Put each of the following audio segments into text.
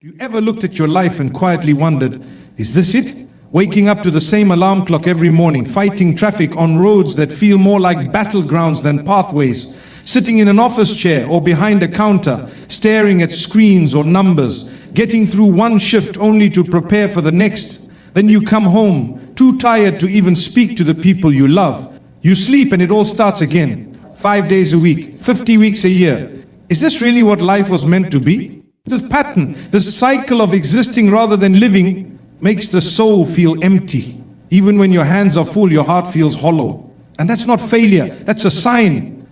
You ever looked at your life and quietly wondered, is this it? Waking up to the same alarm clock every morning, fighting traffic on roads that feel more like battlegrounds than pathways, sitting in an office chair or behind a counter, staring at screens or numbers, getting through one shift only to prepare for the next. Then you come home, too tired to even speak to the people you love. You sleep and it all starts again. 5 days a week, 50 weeks a year. Is this really what life was meant to be? This pattern, this cycle of existing rather than living, makes the soul feel empty. Even when your hands are full, your heart feels hollow. And that's not failure, that's a sign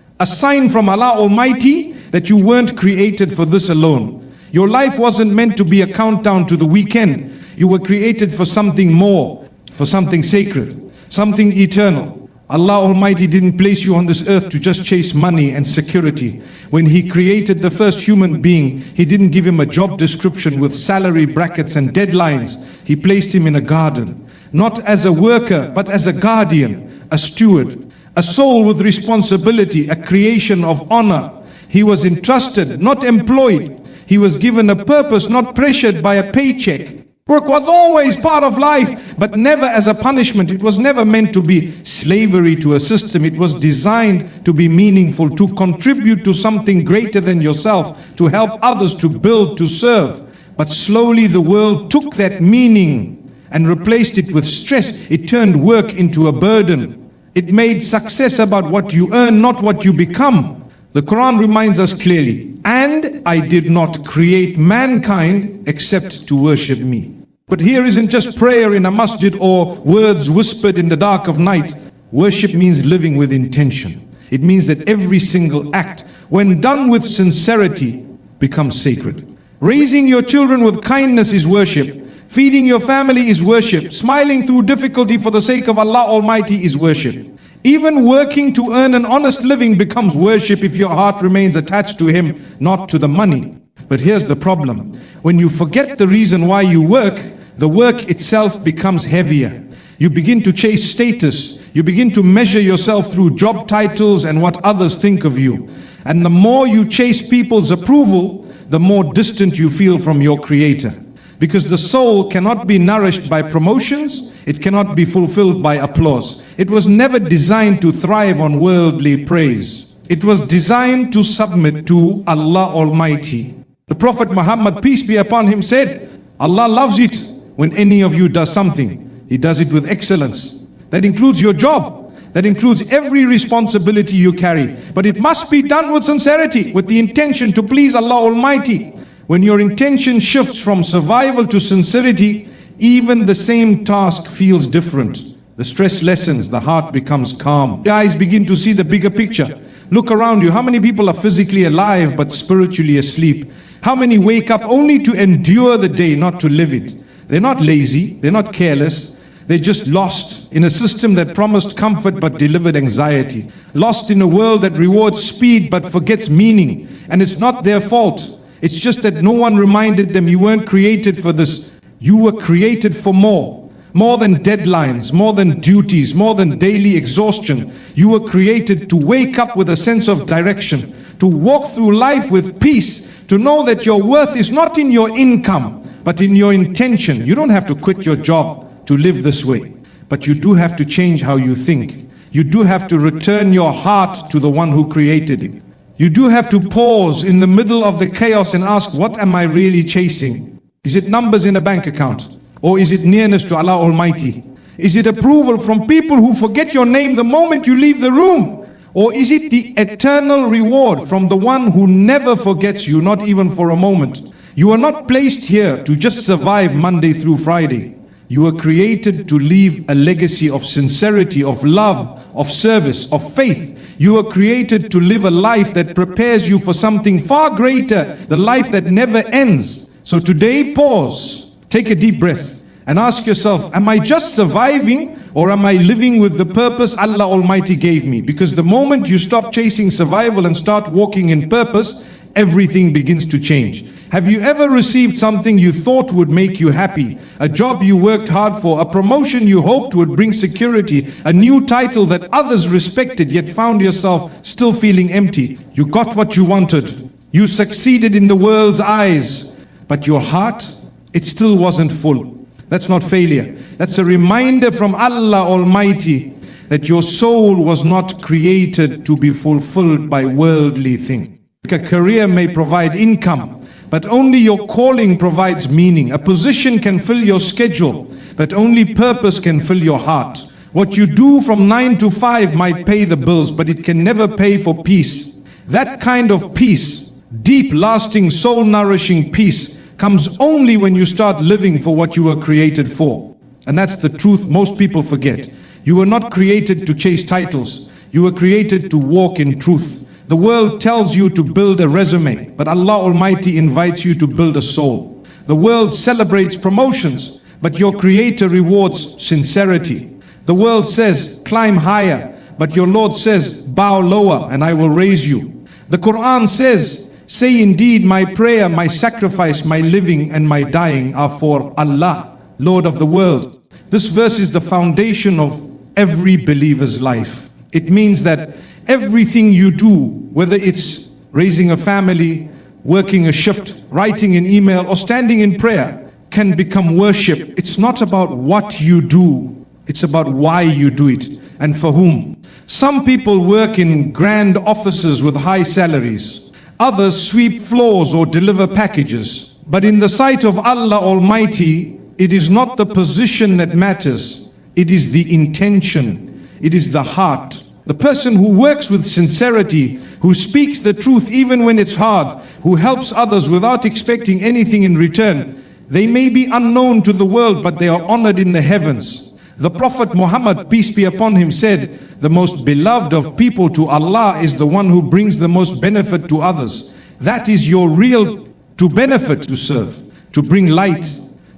from Allah Almighty that you weren't created for this alone. Your life wasn't meant to be a countdown to the weekend. You were created for something more, for something sacred, something eternal. Allah Almighty didn't place you on this earth to just chase money and security. When He created the first human being, He didn't give him a job description with salary brackets and deadlines. He placed him in a garden, not as a worker, but as a guardian, a steward, a soul with responsibility, a creation of honor. He was entrusted, not employed. He was given a purpose, not pressured by a paycheck. Work was always part of life, but never as a punishment. It was never meant to be slavery to a system. It was designed to be meaningful, to contribute to something greater than yourself, to help others, to build, to serve. But slowly the world took that meaning and replaced it with stress. It turned work into a burden. It made success about what you earn, not what you become. The Qur'an reminds us clearly, and I did not create mankind except to worship me. But here isn't just prayer in a masjid or words whispered in the dark of night. Worship means living with intention. It means that every single act, when done with sincerity, becomes sacred. Raising your children with kindness is worship. Feeding your family is worship. Smiling through difficulty for the sake of Allah Almighty is worship. Even working to earn an honest living becomes worship if your heart remains attached to Him, not to the money. But here's the problem. When you forget the reason why you work, the work itself becomes heavier. You begin to chase status. You begin to measure yourself through job titles and what others think of you. And the more you chase people's approval, the more distant you feel from your Creator. Because the soul cannot be nourished by promotions, it cannot be fulfilled by applause. It was never designed to thrive on worldly praise. It was designed to submit to Allah Almighty. The Prophet Muhammad, peace be upon him, said, Allah loves it when any of you does something. He does it with excellence. That includes your job. That includes every responsibility you carry. But it must be done with sincerity, with the intention to please Allah Almighty. When your intention shifts from survival to sincerity, even the same task feels different. The stress lessens, the heart becomes calm. The eyes begin to see the bigger picture. Look around you. How many people are physically alive but spiritually asleep? How many wake up only to endure the day, not to live it? They're not lazy, they're not careless. They're just lost in a system that promised comfort but delivered anxiety. Lost in a world that rewards speed but forgets meaning. And it's not their fault. It's just that no one reminded them you weren't created for this. You were created for more. More than deadlines, more than duties, more than daily exhaustion. You were created to wake up with a sense of direction, to walk through life with peace, to know that your worth is not in your income, but in your intention. You don't have to quit your job to live this way, but you do have to change how you think. You do have to return your heart to the one who created it. You do have to pause in the middle of the chaos and ask, what am I really chasing? Is it numbers in a bank account? Or is it nearness to Allah Almighty? Is it approval from people who forget your name the moment you leave the room? Or is it the eternal reward from the one who never forgets you, not even for a moment? You are not placed here to just survive Monday through Friday. You were created to leave a legacy of sincerity, of love, of service, of faith. You were created to live a life that prepares you for something far greater, the life that never ends. So today, pause, take a deep breath and ask yourself, am I just surviving or am I living with the purpose Allah Almighty gave me? Because the moment you stop chasing survival and start walking in purpose, everything begins to change. Have you ever received something you thought would make you happy? A job you worked hard for, a promotion you hoped would bring security, a new title that others respected, yet found yourself still feeling empty. You got what you wanted. You succeeded in the world's eyes. but your heart, it still wasn't full. That's not failure. That's a reminder from Allah Almighty that your soul was not created to be fulfilled by worldly things. A career may provide income, but only your calling provides meaning. A position can fill your schedule, but only purpose can fill your heart. What you do from 9 to 5 might pay the bills, but it can never pay for peace. That kind of peace, deep, lasting, soul-nourishing peace, comes only when you start living for what you were created for. And that's the truth most people forget. You were not created to chase titles. You were created to walk in truth. The world tells you to build a resume, but Allah Almighty invites you to build a soul. The world celebrates promotions, but your Creator rewards sincerity. The world says, climb higher, but your Lord says, bow lower and I will raise you. The Qur'an says, say indeed my prayer, my sacrifice, my living and my dying are for Allah, Lord of the world. This verse is the foundation of every believer's life. It means that everything you do, whether it's raising a family, working a shift, writing an email, or standing in prayer, can become worship. It's not about what you do, it's about why you do it and for whom. Some people work in grand offices with high salaries. Others sweep floors or deliver packages. But in the sight of Allah Almighty, it is not the position that matters. It is the intention. It is the heart. The person who works with sincerity, who speaks the truth even when it's hard, who helps others without expecting anything in return, they may be unknown to the world, but they are honored in the heavens. The Prophet Muhammad, peace be upon him, said, the most beloved of people to Allah is the one who brings the most benefit to others. That is your real to benefit, to serve, to bring light.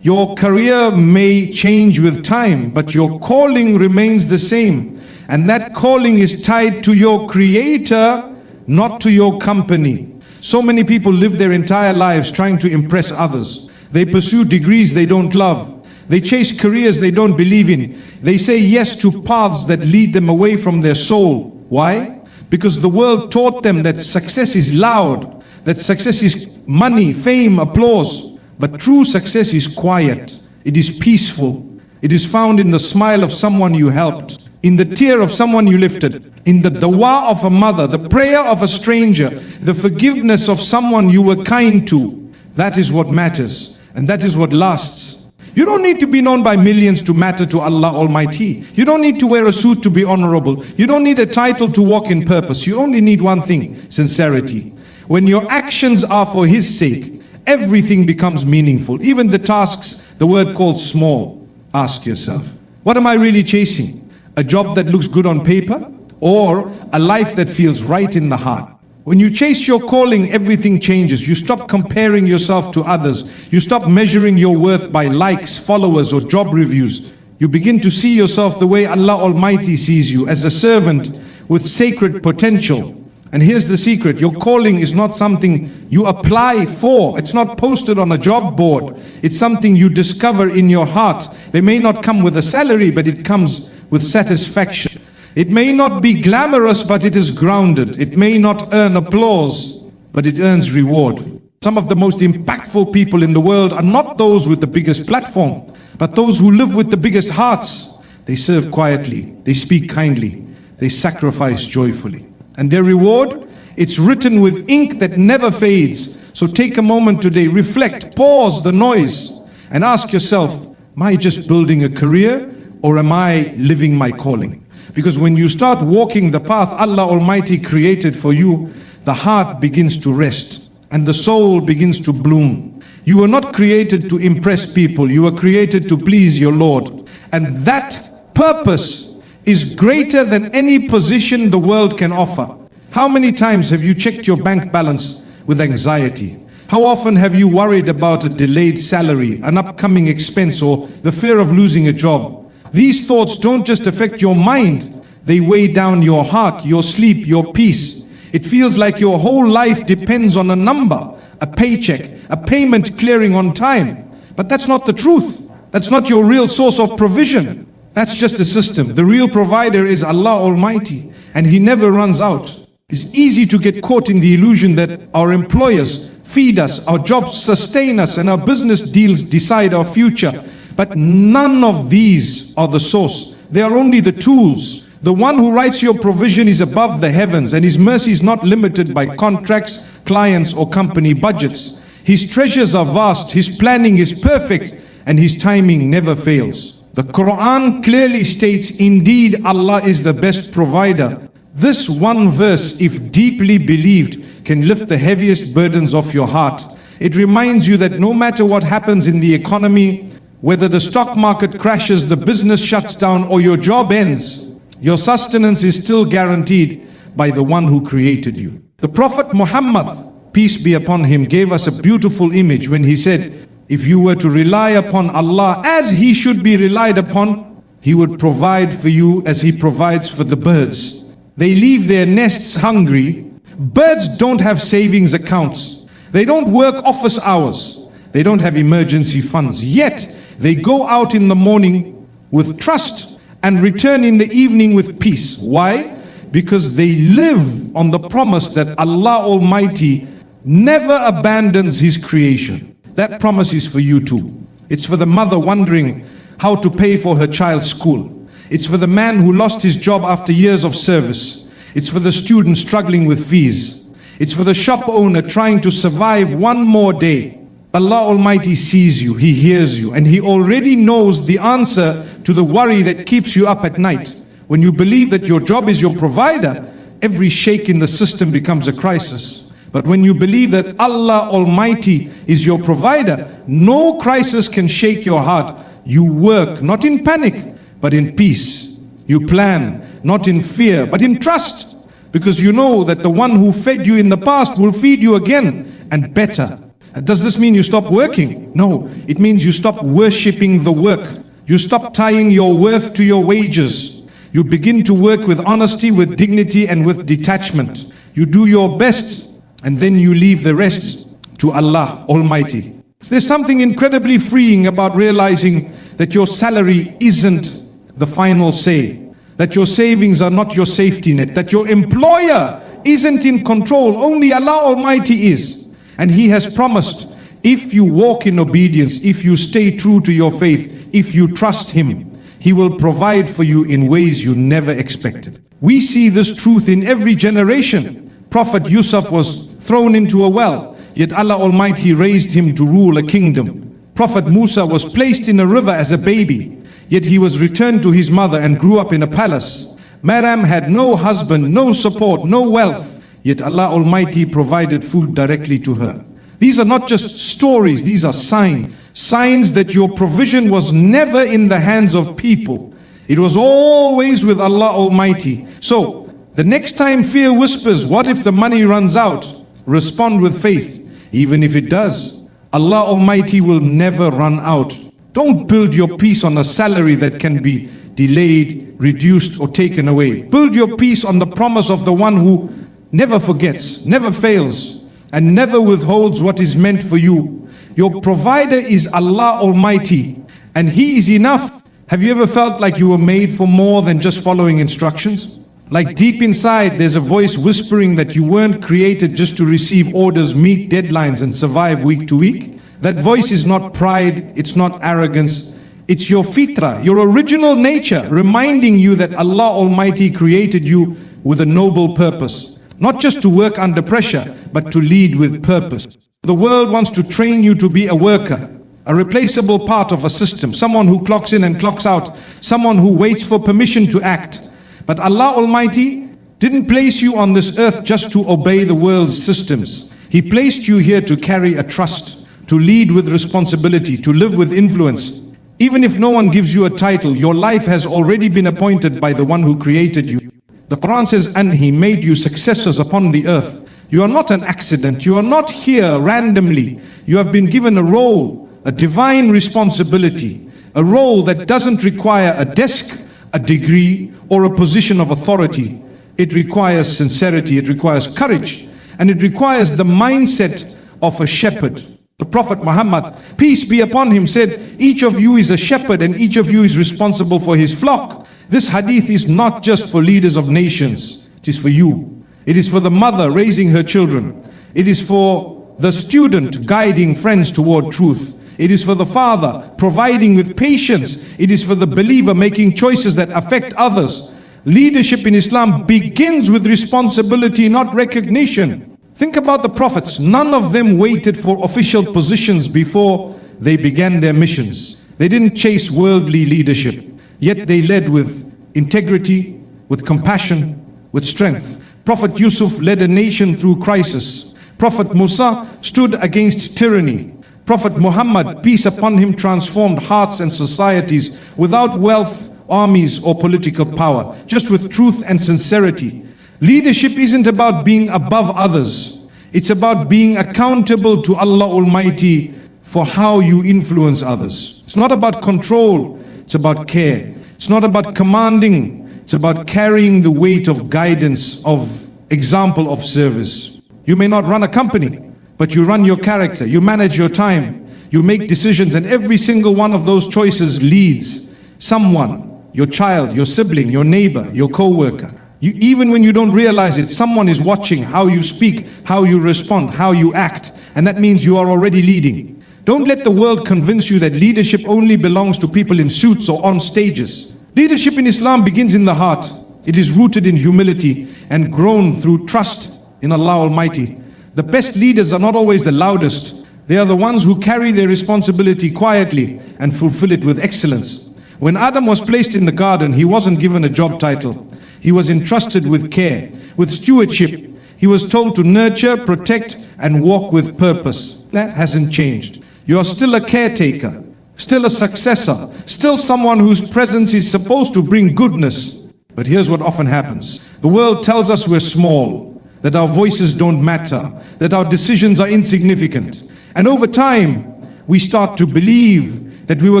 Your career may change with time, but your calling remains the same. And that calling is tied to your Creator, not to your company. So many people live their entire lives trying to impress others. They pursue degrees they don't love. They chase careers they don't believe in. They say yes to paths that lead them away from their soul. Why? Because the world taught them that success is loud, that success is money, fame, applause. But true success is quiet. It is peaceful. It is found in the smile of someone you helped, in the tear of someone you lifted, in the dua of a mother, the prayer of a stranger, the forgiveness of someone you were kind to. That is what matters, and that is what lasts. You don't need to be known by millions to matter to Allah Almighty. You don't need to wear a suit to be honorable. You don't need a title to walk in purpose. You only need one thing: sincerity. When your actions are for His sake, everything becomes meaningful. Even the tasks the word called small. Ask yourself, what am I really chasing? A job that looks good on paper, or a life that feels right in the heart? When you chase your calling, everything changes. You stop comparing yourself to others. You stop measuring your worth by likes, followers, or job reviews. You begin to see yourself the way Allah Almighty sees you, as a servant with sacred potential. And here's the secret: your calling is not something you apply for. It's not posted on a job board. It's something you discover in your heart. They may not come with a salary, but it comes with satisfaction. It may not be glamorous, but it is grounded. It may not earn applause, but it earns reward. Some of the most impactful people in the world are not those with the biggest platform, but those who live with the biggest hearts. They serve quietly, they speak kindly, they sacrifice joyfully. And their reward, it's written with ink that never fades. So take a moment today, reflect, pause the noise, and ask yourself, am I just building a career, or am I living my calling? Because when you start walking the path Allah Almighty created for you, the heart begins to rest and the soul begins to bloom. You were not created to impress people. You were created to please your Lord. And that purpose is greater than any position the world can offer. How many times have you checked your bank balance with anxiety? How often have you worried about a delayed salary, an upcoming expense, or the fear of losing a job? These thoughts don't just affect your mind, they weigh down your heart, your sleep, your peace. It feels like your whole life depends on a number, a paycheck, a payment clearing on time. But that's not the truth. That's not your real source of provision. That's just a system. The real provider is Allah Almighty, and He never runs out. It's easy to get caught in the illusion that our employers feed us, our jobs sustain us, and our business deals decide our future. But none of these are the source. They are only the tools. The one who writes your provision is above the heavens, and his mercy is not limited by contracts, clients, or company budgets. His treasures are vast, his planning is perfect, and his timing never fails. The Qur'an clearly states, indeed Allah is the best provider. This one verse, if deeply believed, can lift the heaviest burdens off your heart. It reminds you that no matter what happens in the economy, whether the stock market crashes, the business shuts down, or your job ends, your sustenance is still guaranteed by the one who created you. The Prophet Muhammad, peace be upon him, gave us a beautiful image when he said, if you were to rely upon Allah as he should be relied upon, he would provide for you as he provides for the birds. They leave their nests hungry. Birds don't have savings accounts. They don't work office hours. They don't have emergency funds. Yet they go out in the morning with trust and return in the evening with peace. Why? Because they live on the promise that Allah Almighty never abandons His creation. That promise is for you too. It's for the mother wondering how to pay for her child's school. It's for the man who lost his job after years of service. It's for the student struggling with fees. It's for the shop owner trying to survive one more day. Allah Almighty sees you, He hears you, and He already knows the answer to the worry that keeps you up at night. When you believe that your job is your provider, every shake in the system becomes a crisis. But when you believe that Allah Almighty is your provider, no crisis can shake your heart. You work not in panic, but in peace. You plan not in fear, but in trust, because you know that the one who fed you in the past will feed you again and better. Does this mean you stop working? No, it means you stop worshipping the work. You stop tying your worth to your wages. You begin to work with honesty, with dignity, and with detachment. You do your best, and then you leave the rest to Allah Almighty. There's something incredibly freeing about realizing that your salary isn't the final say, that your savings are not your safety net, that your employer isn't in control, only Allah Almighty is. And He has promised, if you walk in obedience, if you stay true to your faith, if you trust Him, He will provide for you in ways you never expected. We see this truth in every generation. Prophet Yusuf was thrown into a well, yet Allah Almighty raised him to rule a kingdom. Prophet Musa was placed in a river as a baby, yet he was returned to his mother and grew up in a palace. Maryam had no husband, no support, no wealth, yet Allah Almighty provided food directly to her. These are not just stories, these are signs that your provision was never in the hands of people. It was always with Allah Almighty. So, the next time fear whispers, what if the money runs out? Respond with faith. Even if it does, Allah Almighty will never run out. Don't build your peace on a salary that can be delayed, reduced, or taken away. Build your peace on the promise of the one who never forgets, never fails, and never withholds what is meant for you. Your provider is Allah Almighty, and He is enough. Have you ever felt like you were made for more than just following instructions? Like deep inside there's a voice whispering that you weren't created just to receive orders, meet deadlines, and survive week to week? That voice is not pride, it's not arrogance, it's your fitra, your original nature, reminding you that Allah Almighty created you with a noble purpose. Not just to work under pressure, but to lead with purpose. The world wants to train you to be a worker, a replaceable part of a system, someone who clocks in and clocks out, someone who waits for permission to act. But Allah Almighty didn't place you on this earth just to obey the world's systems. He placed you here to carry a trust, to lead with responsibility, to live with influence. Even if no one gives you a title, your life has already been appointed by the one who created you. The Quran says, and He made you successors upon the earth. You are not an accident. You are not here randomly. You have been given a role, a divine responsibility, a role that doesn't require a desk, a degree, or a position of authority. It requires sincerity, it requires courage, and it requires the mindset of a shepherd. The Prophet Muhammad, peace be upon him, said, each of you is a shepherd and each of you is responsible for his flock. This hadith is not just for leaders of nations, it is for you. It is for the mother raising her children. It is for the student guiding friends toward truth. It is for the father providing with patience. It is for the believer making choices that affect others. Leadership in Islam begins with responsibility, not recognition. Think about the prophets. None of them waited for official positions before they began their missions. They didn't chase worldly leadership, yet they led with integrity, with compassion, with strength. Prophet Yusuf led a nation through crisis. Prophet Musa stood against tyranny. Prophet Muhammad, peace upon him, transformed hearts and societies without wealth, armies or political power, just with truth and sincerity. Leadership isn't about being above others. It's about being accountable to Allah Almighty for how you influence others. It's not about control, it's about care. It's not about commanding, it's about carrying the weight of guidance, of example of service. You may not run a company, but you run your character, you manage your time, you make decisions, and every single one of those choices leads someone, your child, your sibling, your neighbor, your co-worker. Even when you don't realize it, someone is watching how you speak, how you respond, how you act, and that means you are already leading. Don't let the world convince you that leadership only belongs to people in suits or on stages. Leadership in Islam begins in the heart. It is rooted in humility and grown through trust in Allah Almighty. The best leaders are not always the loudest. They are the ones who carry their responsibility quietly and fulfill it with excellence. When Adam was placed in the garden, he wasn't given a job title. He was entrusted with care, with stewardship. He was told to nurture, protect, and walk with purpose. That hasn't changed. You are still a caretaker, still a successor, still someone whose presence is supposed to bring goodness. But here's what often happens. The world tells us we're small, that our voices don't matter, that our decisions are insignificant. And over time, we start to believe that we were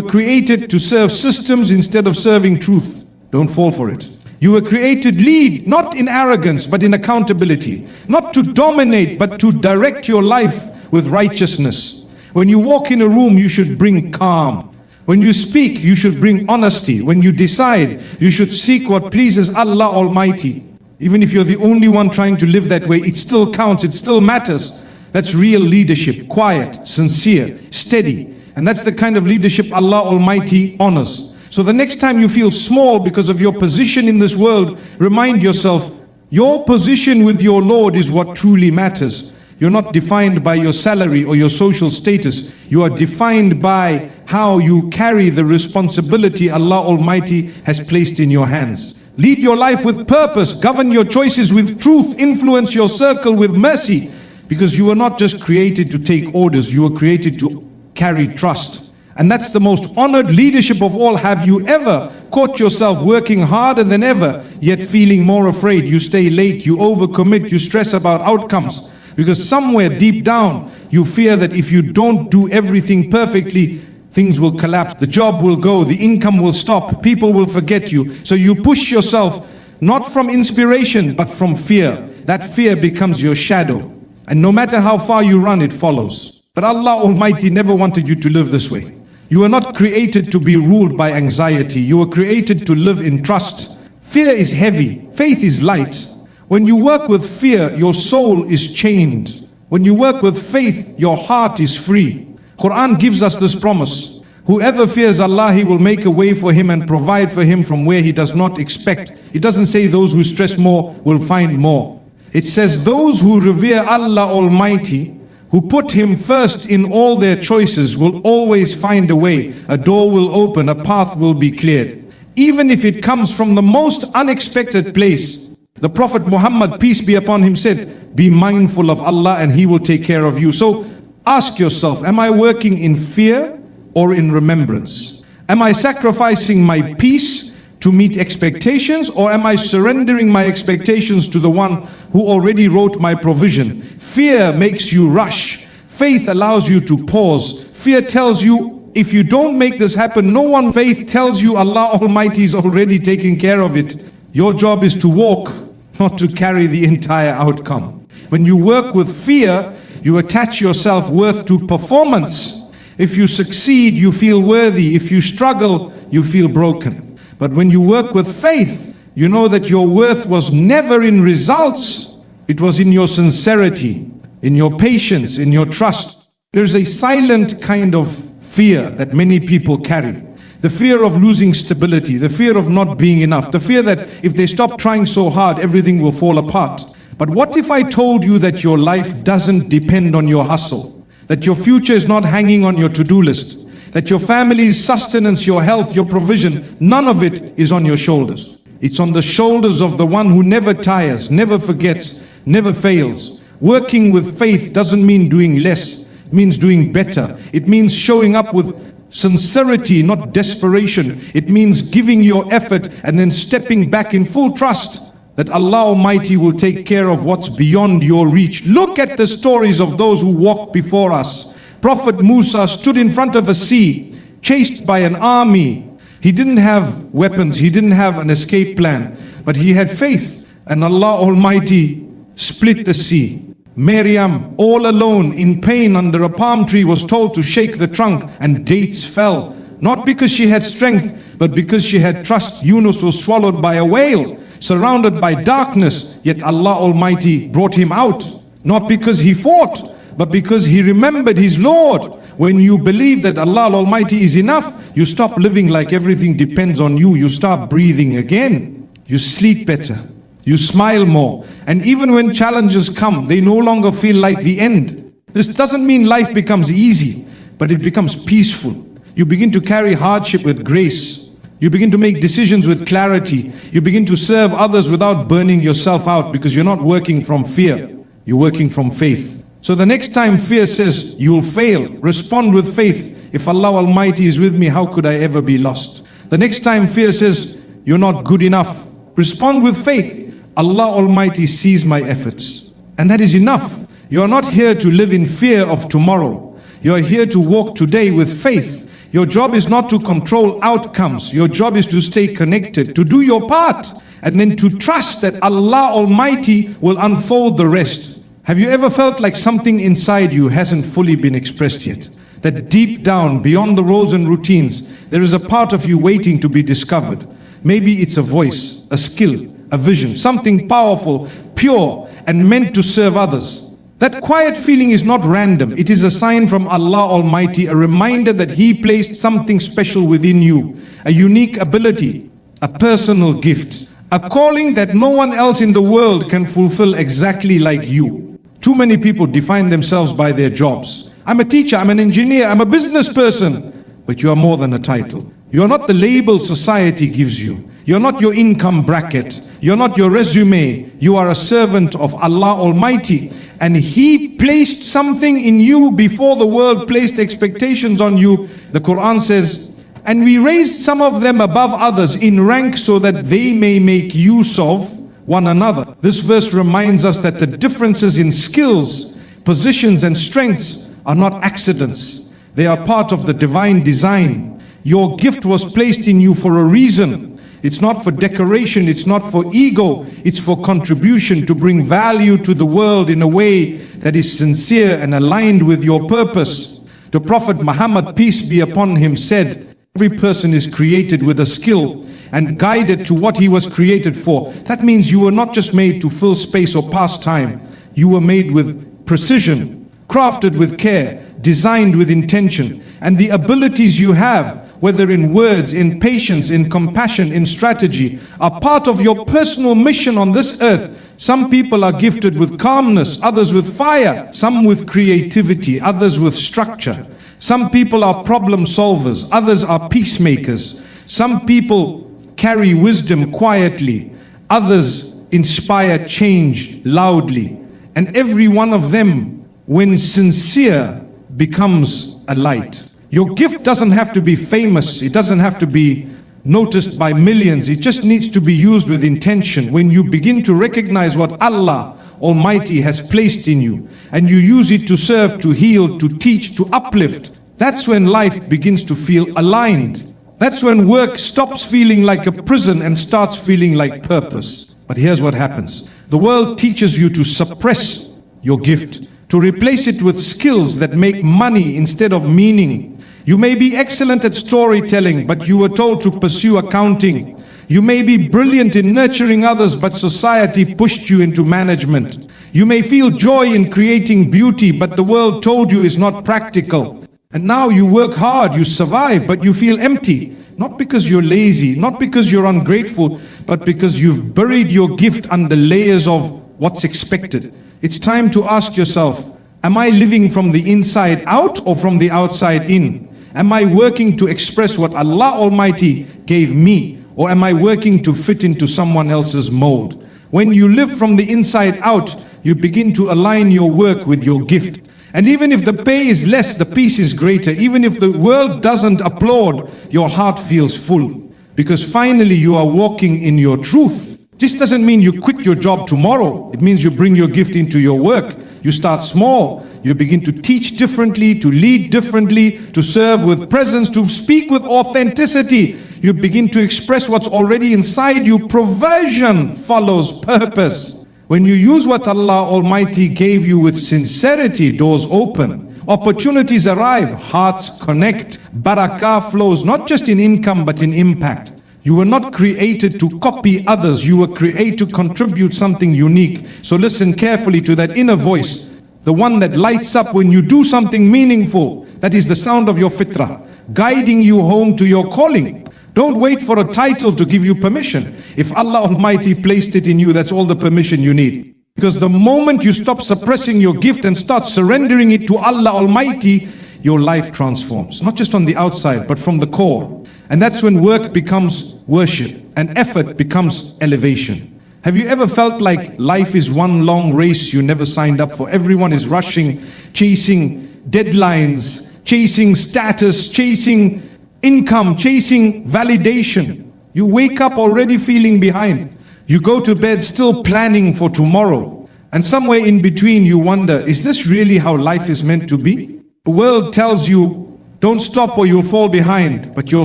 created to serve systems instead of serving truth. Don't fall for it. You were created lead, not in arrogance, but in accountability. Not to dominate, but to direct your life with righteousness. When you walk in a room, you should bring calm. When you speak, you should bring honesty. When you decide, you should seek what pleases Allah Almighty. Even if you're the only one trying to live that way, it still counts, it still matters. That's real leadership, quiet, sincere, steady. And that's the kind of leadership Allah Almighty honors. So the next time you feel small because of your position in this world, remind yourself, your position with your Lord is what truly matters. You're not defined by your salary or your social status. You are defined by how you carry the responsibility Allah Almighty has placed in your hands. Lead your life with purpose, govern your choices with truth, influence your circle with mercy. Because you were not just created to take orders, you were created to carry trust. And that's the most honored leadership of all. Have you ever caught yourself working harder than ever, yet feeling more afraid? You stay late, you overcommit, you stress about outcomes. Because somewhere deep down, you fear that if you don't do everything perfectly, things will collapse, the job will go, the income will stop, people will forget you. So you push yourself, not from inspiration, but from fear. That fear becomes your shadow. And no matter how far you run, it follows. But Allah Almighty never wanted you to live this way. You were not created to be ruled by anxiety. You were created to live in trust. Fear is heavy, faith is light. When you work with fear, your soul is chained. When you work with faith, your heart is free. Qur'an gives us this promise. Whoever fears Allah, He will make a way for him and provide for him from where he does not expect. It doesn't say those who stress more will find more. It says those who revere Allah Almighty, who put Him first in all their choices, will always find a way. A door will open, a path will be cleared. Even if it comes from the most unexpected place. The Prophet Muhammad, peace be upon him, said, be mindful of Allah and He will take care of you. So ask yourself, am I working in fear or in remembrance? Am I sacrificing my peace to meet expectations, or am I surrendering my expectations to the one who already wrote my provision? Fear makes you rush. Faith allows you to pause. Fear tells you, if you don't make this happen, no one. Faith tells you Allah Almighty is already taking care of it. Your job is to walk, not to carry the entire outcome. When you work with fear, you attach your self-worth to performance. If you succeed, you feel worthy. If you struggle, you feel broken. But when you work with faith, you know that your worth was never in results. It was in your sincerity. in your patience, in your trust. There's a silent kind of fear that many people carry. The fear of losing stability, the fear of not being enough, the fear that if they stop trying so hard, everything will fall apart. But what if I told you that your life doesn't depend on your hustle? That your future is not hanging on your to-do list? That your family's sustenance, your health, your provision, none of it is on your shoulders. It's on the shoulders of the one who never tires, never forgets, never fails. Working with faith doesn't mean doing less, it means doing better. It means showing up with sincerity, not desperation. It means giving your effort and then stepping back in full trust that Allah Almighty will take care of what's beyond your reach. Look at the stories of those who walked before us. Prophet Musa stood in front of a sea, chased by an army. He didn't have weapons, he didn't have an escape plan, but he had faith, and Allah Almighty split the sea. Maryam, all alone in pain under a palm tree, was told to shake the trunk, and dates fell. Not because she had strength, but because she had trust. Yunus was swallowed by a whale, surrounded by darkness, yet Allah Almighty brought him out. Not because he fought, but because he remembered his Lord. When you believe that Allah Almighty is enough, you stop living like everything depends on you. You start breathing again. You sleep better. You smile more. And even when challenges come, they no longer feel like the end. This doesn't mean life becomes easy, but it becomes peaceful. You begin to carry hardship with grace. You begin to make decisions with clarity. You begin to serve others without burning yourself out, because you're not working from fear. You're working from faith. So the next time fear says you'll fail, respond with faith. If Allah Almighty is with me, how could I ever be lost? The next time fear says you're not good enough, respond with faith. Allah Almighty sees my efforts, and that is enough. You are not here to live in fear of tomorrow. You are here to walk today with faith. Your job is not to control outcomes. Your job is to stay connected, to do your part, and then to trust that Allah Almighty will unfold the rest. Have you ever felt like something inside you hasn't fully been expressed yet? That deep down, beyond the roles and routines, there is a part of you waiting to be discovered. Maybe it's a voice, a skill, a vision, something powerful, pure, and meant to serve others. That quiet feeling is not random. It is a sign from Allah Almighty, a reminder that He placed something special within you, a unique ability, a personal gift, a calling that no one else in the world can fulfill exactly like you. Too many people define themselves by their jobs. I'm a teacher, I'm an engineer, I'm a business person. But you are more than a title. You are not the label society gives you. You're not your income bracket. You're not your resume. You are a servant of Allah Almighty. And He placed something in you before the world placed expectations on you. The Qur'an says, and we raised some of them above others in rank so that they may make use of one another. This verse reminds us that the differences in skills, positions and strengths are not accidents. They are part of the divine design. Your gift was placed in you for a reason. It's not for decoration, it's not for ego, it's for contribution, to bring value to the world in a way that is sincere and aligned with your purpose. The Prophet Muhammad, peace be upon him, said, every person is created with a skill and guided to what he was created for. That means you were not just made to fill space or pass time. You were made with precision, crafted with care, designed with intention. And the abilities you have, whether in words, in patience, in compassion, in strategy, are part of your personal mission on this earth. Some people are gifted with calmness, others with fire, some with creativity, others with structure. Some people are problem solvers, others are peacemakers. Some people carry wisdom quietly, others inspire change loudly. And every one of them, when sincere, becomes a light. Your gift doesn't have to be famous, it doesn't have to be noticed by millions, it just needs to be used with intention. When you begin to recognize what Allah Almighty has placed in you, and you use it to serve, to heal, to teach, to uplift, that's when life begins to feel aligned. That's when work stops feeling like a prison and starts feeling like purpose. But here's what happens. The world teaches you to suppress your gift, to replace it with skills that make money instead of meaning. You may be excellent at storytelling, but you were told to pursue accounting. You may be brilliant in nurturing others, but society pushed you into management. You may feel joy in creating beauty, but the world told you is not practical. And now you work hard, you survive, but you feel empty. Not because you're lazy, not because you're ungrateful, but because you've buried your gift under layers of what's expected. It's time to ask yourself, am I living from the inside out or from the outside in? Am I working to express what Allah Almighty gave me, or am I working to fit into someone else's mold? When you live from the inside out, you begin to align your work with your gift. And even if the pay is less, the peace is greater. Even if the world doesn't applaud, your heart feels full. Because finally you are walking in your truth. This doesn't mean you quit your job tomorrow. It means you bring your gift into your work. You start small. You begin to teach differently, to lead differently, to serve with presence, to speak with authenticity. You begin to express what's already inside you. Provision follows purpose. When you use what Allah Almighty gave you with sincerity, doors open, opportunities arrive, hearts connect, barakah flows, not just in income but in impact. You were not created to copy others, you were created to contribute something unique. So listen carefully to that inner voice, the one that lights up when you do something meaningful. That is the sound of your fitrah, guiding you home to your calling. Don't wait for a title to give you permission. If Allah Almighty placed it in you, that's all the permission you need. Because the moment you stop suppressing your gift and start surrendering it to Allah Almighty, your life transforms. Not just on the outside, but from the core. And that's when work becomes worship and effort becomes elevation. Have you ever felt like life is one long race you never signed up for? Everyone is rushing, chasing deadlines, chasing status, chasing income, chasing validation. You wake up already feeling behind. You go to bed still planning for tomorrow. And somewhere in between you wonder, is this really how life is meant to be? The world tells you, don't stop or you'll fall behind. But your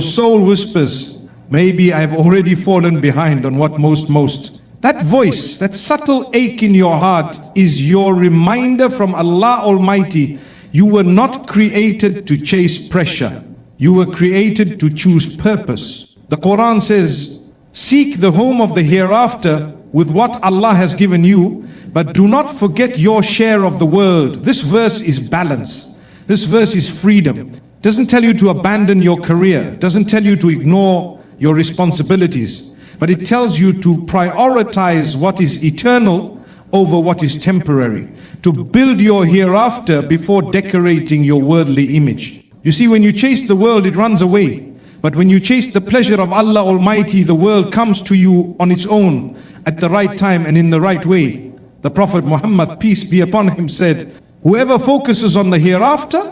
soul whispers, maybe I've already fallen behind on what most. That voice, that subtle ache in your heart is your reminder from Allah Almighty. You were not created to chase pressure. You were created to choose purpose. The Qur'an says, seek the home of the hereafter with what Allah has given you, but do not forget your share of the world. This verse is balance. This verse is freedom. Doesn't tell you to abandon your career, doesn't tell you to ignore your responsibilities, but it tells you to prioritize what is eternal over what is temporary, to build your hereafter before decorating your worldly image. You see, when you chase the world, it runs away. But when you chase the pleasure of Allah Almighty, the world comes to you on its own, at the right time and in the right way. The Prophet Muhammad, peace be upon him, said, whoever focuses on the hereafter,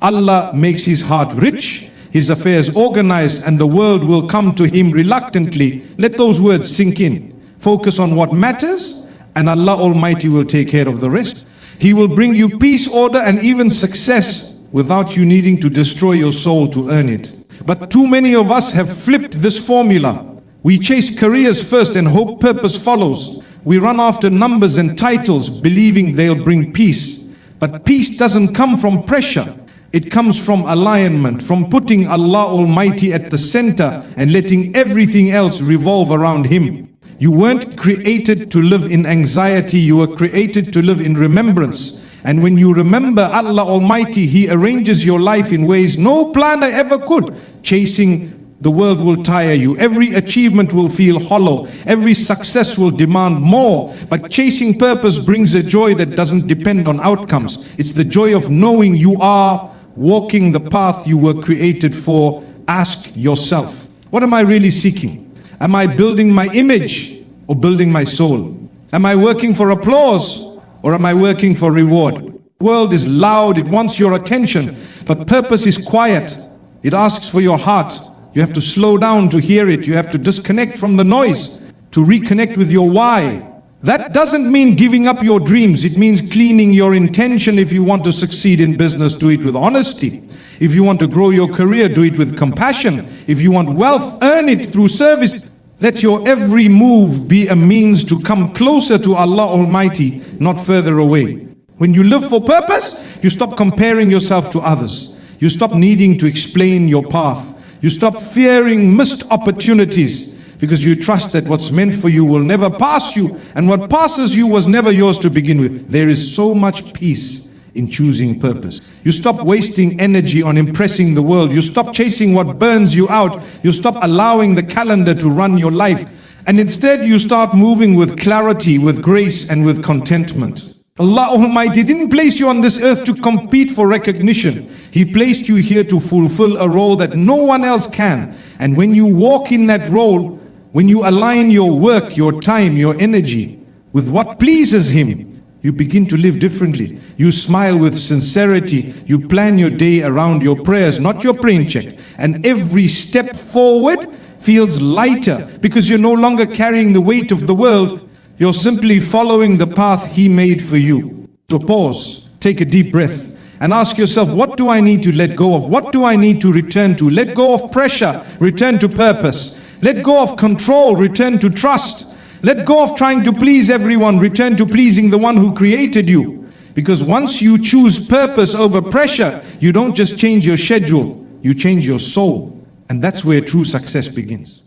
Allah makes his heart rich, his affairs organized, and the world will come to him reluctantly. Let those words sink in. Focus on what matters, and Allah Almighty will take care of the rest. He will bring you peace, order, and even success without you needing to destroy your soul to earn it. But too many of us have flipped this formula. We chase careers first and hope purpose follows. We run after numbers and titles, believing they'll bring peace. But peace doesn't come from pressure. It comes from alignment, from putting Allah Almighty at the center and letting everything else revolve around Him. You weren't created to live in anxiety, you were created to live in remembrance. And when you remember Allah Almighty, He arranges your life in ways no planner ever could. Chasing the world will tire you. Every achievement will feel hollow. Every success will demand more. But chasing purpose brings a joy that doesn't depend on outcomes. It's the joy of knowing you are walking the path you were created for. Ask yourself, what am I really seeking? Am I building my image or building my soul? Am I working for applause or am I working for reward? The world is loud, it wants your attention, but purpose is quiet. It asks for your heart. You have to slow down to hear it. You have to disconnect from the noise to reconnect with your why. That doesn't mean giving up your dreams. It means cleaning your intention. If you want to succeed in business, do it with honesty. If you want to grow your career, do it with compassion. If you want wealth, earn it through service. Let your every move be a means to come closer to Allah Almighty, not further away. When you live for purpose, you stop comparing yourself to others. You stop needing to explain your path. You stop fearing missed opportunities, because you trust that what's meant for you will never pass you, and what passes you was never yours to begin with. There is so much peace in choosing purpose. You stop wasting energy on impressing the world. You stop chasing what burns you out. You stop allowing the calendar to run your life. And instead you start moving with clarity, with grace, and with contentment. Allah Almighty didn't place you on this earth to compete for recognition. He placed you here to fulfill a role that no one else can. And when you walk in that role, when you align your work, your time, your energy with what pleases Him, you begin to live differently. You smile with sincerity. You plan your day around your prayers, not your paycheck. And every step forward feels lighter because you're no longer carrying the weight of the world. You're simply following the path He made for you. So pause, take a deep breath, and ask yourself, what do I need to let go of? What do I need to return to? Let go of pressure, return to purpose. Let go of control, return to trust. Let go of trying to please everyone, return to pleasing the one who created you. Because once you choose purpose over pressure, you don't just change your schedule, you change your soul. And that's where true success begins.